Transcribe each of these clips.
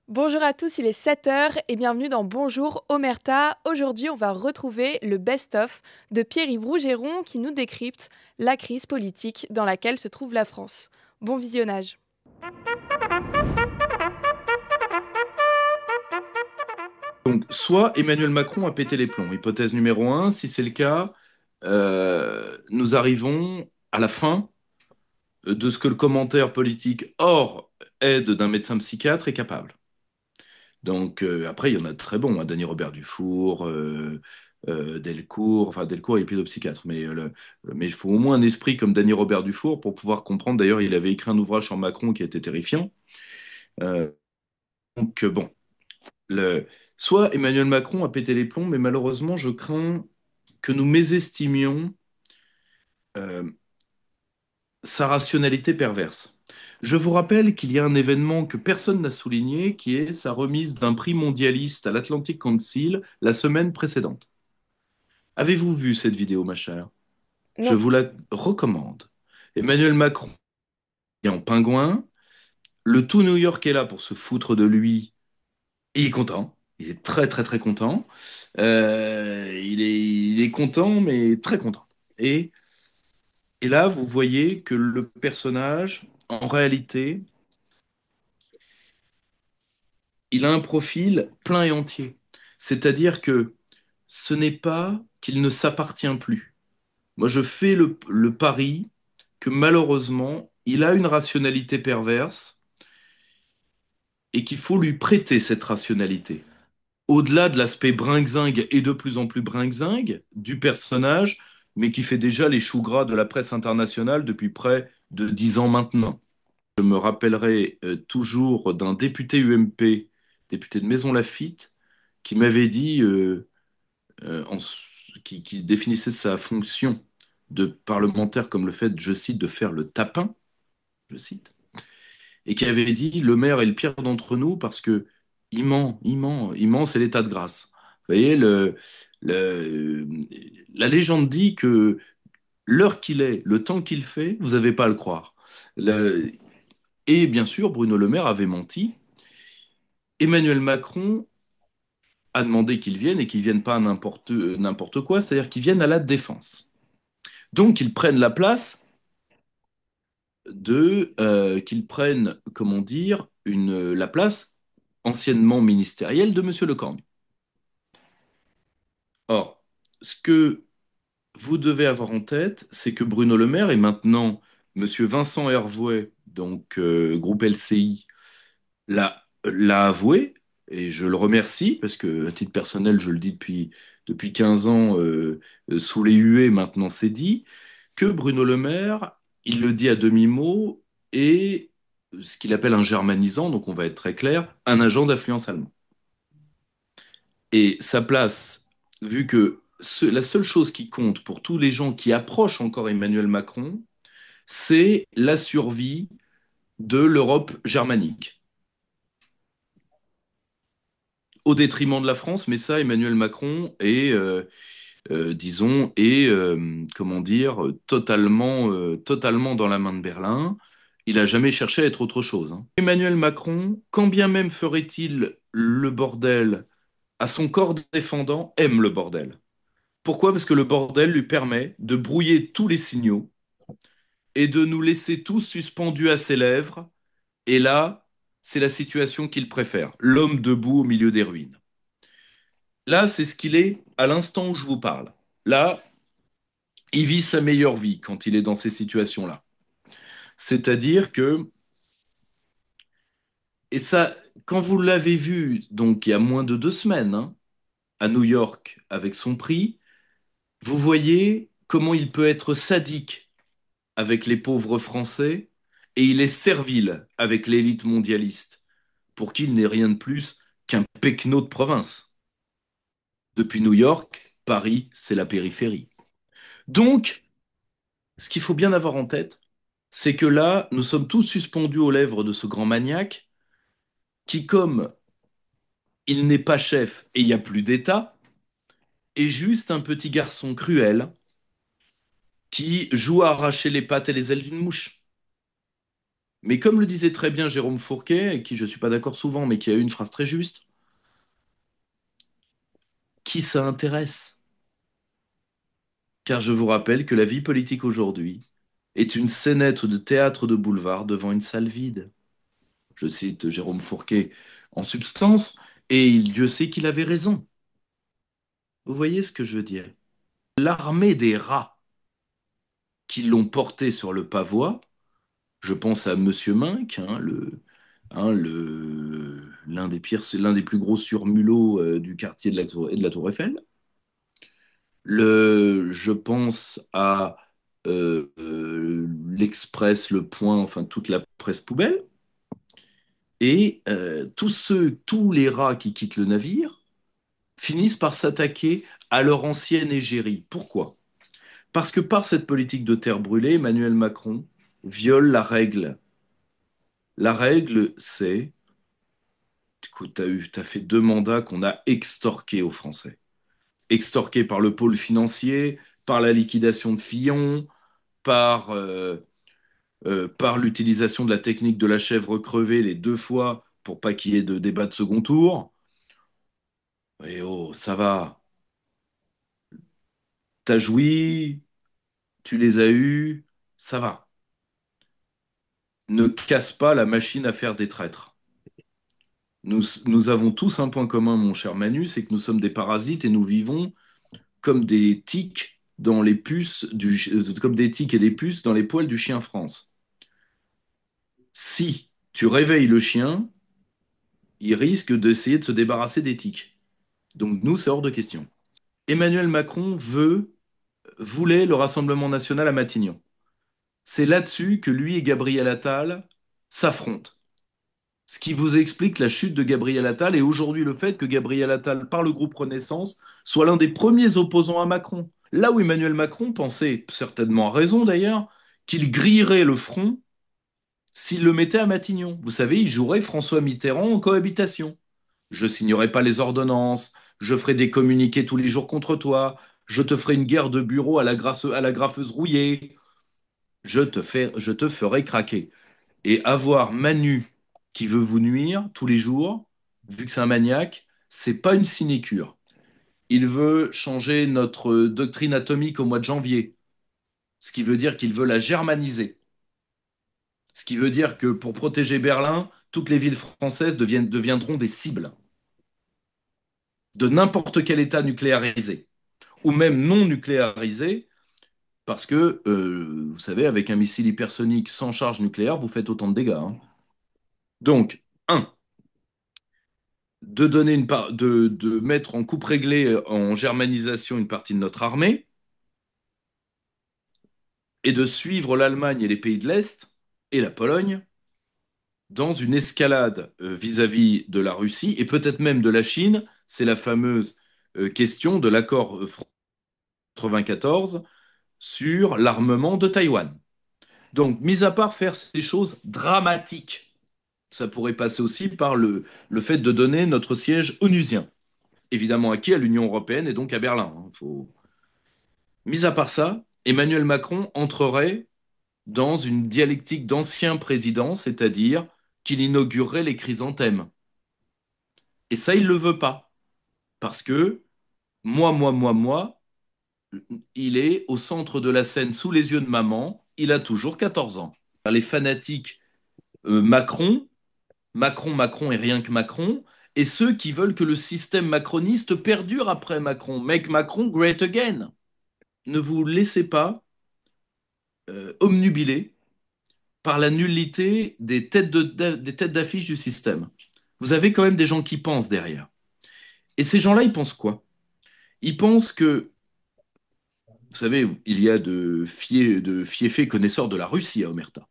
Bonjour à tous, il est 7 heures et bienvenue dans Bonjour Omerta. Aujourd'hui, on va retrouver le best-of de Pierre-Yves Rougeron qui nous décrypte la crise politique dans laquelle se trouve la France. Bon visionnage. Donc, soit Emmanuel Macron a pété les plombs. Hypothèse numéro un, si c'est le cas, nous arrivons à la fin de ce que le commentaire politique hors aide d'un médecin psychiatre est capable. Donc, après, il y en a de très bons, hein, Denis Robert Dufour, Delcourt. Enfin, Delcourt est pédopsychiatre, mais il faut au moins un esprit comme Denis Robert Dufour pour pouvoir comprendre. D'ailleurs, il avait écrit un ouvrage sur Macron qui était terrifiant. Euh, bon, le, soit Emmanuel Macron a pété les plombs, mais malheureusement, je crains que nous mésestimions euh, sa rationalité perverse. Je vous rappelle qu'il y a un événement que personne n'a souligné, qui est sa remise d'un prix mondialiste à l'Atlantic Council la semaine précédente. Avez-vous vu cette vidéo, ma chère? Je Non. vous la recommande. Emmanuel Macron est en pingouin, le tout New York est là pour se foutre de lui, et il est content. Il est très très très content. Il est content, mais très content. Et Et là, vous voyez que le personnage, en réalité, il a un profil plein et entier. C'est-à-dire que ce n'est pas qu'il ne s'appartient plus. Moi, je fais le pari que malheureusement, il a une rationalité perverse et qu'il faut lui prêter cette rationalité. Au-delà de l'aspect bringue-zingue et de plus en plus bringue-zingue du personnage, mais qui fait déjà les choux gras de la presse internationale depuis près de 10 ans maintenant. Je me rappellerai toujours d'un député UMP, député de Maison Lafitte, qui m'avait dit, qui définissait sa fonction de parlementaire comme le fait, je cite, de faire le tapin, je cite, et qui avait dit, le maire est le pire d'entre nous parce que il ment, c'est l'état de grâce. Vous voyez, le- la légende dit que l'heure qu'il est, le temps qu'il fait, vous n'avez pas à le croire. Le- et bien sûr, Bruno Le Maire avait menti. Emmanuel Macron a demandé qu'ils viennent et qu'ils viennent pas à n'importe quoi, c'est-à-dire qu'ils viennent à la défense. Donc ils prennent la place qu'ils prennent, comment dire, la place anciennement ministérielle de Monsieur Lecornu. Or, ce que vous devez avoir en tête, c'est que Bruno Le Maire et maintenant Monsieur Vincent Hervouet, donc groupe LCI, l'a avoué, et je le remercie, parce que à titre personnel, je le dis depuis 15 ans, sous les huées, maintenant c'est dit, que Bruno Le Maire, il le dit à demi-mot, est ce qu'il appelle un germanisant, donc on va être très clair, un agent d'influence allemand. Et sa place, vu que la seule chose qui compte pour tous les gens qui approchent encore Emmanuel Macron, c'est la survie de l'Europe germanique au détriment de la France, mais ça, Emmanuel Macron est, disons, est, comment dire, totalement dans la main de Berlin. Il n'a jamais cherché à être autre chose, hein. Emmanuel Macron, quand bien même ferait-il le bordel à son corps défendant, aime le bordel. Pourquoi? Parce que le bordel lui permet de brouiller tous les signaux et de nous laisser tous suspendus à ses lèvres. Et là, c'est la situation qu'il préfère, l'homme debout au milieu des ruines. Là, c'est ce qu'il est à l'instant où je vous parle. Là, il vit sa meilleure vie quand il est dans ces situations-là. C'est-à-dire que, et ça, quand vous l'avez vu, donc il y a moins de 2 semaines, hein, à New York avec son prix, vous voyez comment il peut être sadique avec les pauvres Français et il est servile avec l'élite mondialiste, pour qui il n'est rien de plus qu'un pecno de province. Depuis New York, Paris, c'est la périphérie. Donc, ce qu'il faut bien avoir en tête, c'est que là, nous sommes tous suspendus aux lèvres de ce grand maniaque qui, comme il n'est pas chef et il n'y a plus d'État, est juste un petit garçon cruel qui joue à arracher les pattes et les ailes d'une mouche. Mais comme le disait très bien Jérôme Fourquet, avec qui je ne suis pas d'accord souvent, mais qui a eu une phrase très juste, qui ça intéresse? Car je vous rappelle que la vie politique aujourd'hui est une scénette de théâtre de boulevard devant une salle vide. Je cite Jérôme Fourquet en substance, et Dieu sait qu'il avait raison. Vous voyez ce que je veux dire? L'armée des rats qui l'ont porté sur le pavois, je pense à Monsieur Minck, l'un des plus gros surmulots du quartier de la Tour Eiffel. Je pense à l'Express, Le Point, enfin toute la presse poubelle. Et tous les rats qui quittent le navire finissent par s'attaquer à leur ancienne égérie. Pourquoi? Parce que par cette politique de terre brûlée, Emmanuel Macron viole la règle. La règle, c'est, écoute, t'as fait 2 mandats qu'on a extorqués aux Français. Extorqués par le pôle financier, par la liquidation de Fillon, par l'utilisation de la technique de la chèvre crevée les 2 fois pour pas qu'il y ait de débat de second tour. Et oh, ça va. T'as joui, tu les as eus, ça va. Ne casse pas la machine à faire des traîtres. Nous avons tous un point commun, mon cher Manu, c'est que nous sommes des parasites et nous vivons comme des tiques dans les puces comme des tiques et des puces dans les poils du chien France. Si tu réveilles le chien, il risque d'essayer de se débarrasser des tiques. Donc nous, c'est hors de question. Emmanuel Macron voulait le Rassemblement national à Matignon. C'est là-dessus que lui et Gabriel Attal s'affrontent. Ce qui vous explique la chute de Gabriel Attal et aujourd'hui le fait que Gabriel Attal, par le groupe Renaissance, soit l'un des premiers opposants à Macron. Là où Emmanuel Macron pensait, certainement à raison d'ailleurs, qu'il grillerait le front s'il le mettait à Matignon. Vous savez, il jouerait François Mitterrand en cohabitation. Je signerai pas les ordonnances, je ferai des communiqués tous les jours contre toi, je te ferai une guerre de bureau à la graffeuse rouillée, je te ferai craquer. Et avoir Manu qui veut vous nuire tous les jours, vu que c'est un maniaque, c'est pas une sinécure. Il veut changer notre doctrine atomique au mois de janvier, ce qui veut dire qu'il veut la germaniser. Ce qui veut dire que pour protéger Berlin, toutes les villes françaises deviendront des cibles de n'importe quel État nucléarisé, ou même non nucléarisé, parce que, vous savez, avec un missile hypersonique sans charge nucléaire, vous faites autant de dégâts, hein. Donc, un, de mettre en coupe réglée, en germanisation, une partie de notre armée, et de suivre l'Allemagne et les pays de l'Est, et la Pologne, dans une escalade vis-à-vis de la Russie, et peut-être même de la Chine. C'est la fameuse question de l'accord 94 sur l'armement de Taïwan. Donc, mis à part faire ces choses dramatiques, ça pourrait passer aussi par le fait de donner notre siège onusien. Évidemment, à qui? À l'Union européenne et donc à Berlin, hein. Mis à part ça, Emmanuel Macron entrerait dans une dialectique d'ancien président, c'est-à-dire qu'il inaugurerait les chrysanthèmes. Et ça, il ne le veut pas. Parce que, moi, il est au centre de la scène sous les yeux de maman, il a toujours 14 ans. Les fanatiques Macron, Macron et rien que Macron, et ceux qui veulent que le système macroniste perdure après Macron. Make Macron great again. Ne vous laissez pas omnubilé par la nullité des têtes d'affiche du système. Vous avez quand même des gens qui pensent derrière. Et ces gens-là, ils pensent quoi? Ils pensent que, vous savez, il y a de fiefés connaisseurs de la Russie à Omerta.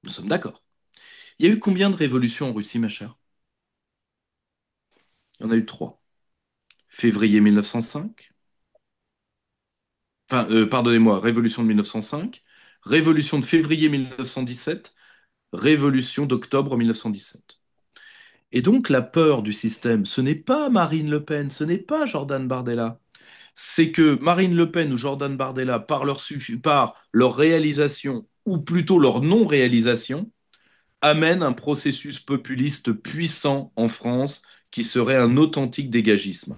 Nous sommes d'accord. Il y a eu combien de révolutions en Russie, ma chère? Il y en a eu 3. Février 1905, enfin, pardonnez-moi, révolution de 1905, révolution de février 1917, révolution d'octobre 1917. Et donc la peur du système, ce n'est pas Marine Le Pen, ce n'est pas Jordan Bardella. C'est que Marine Le Pen ou Jordan Bardella, par leur réalisation ou plutôt leur non-réalisation, amène un processus populiste puissant en France qui serait un authentique dégagisme.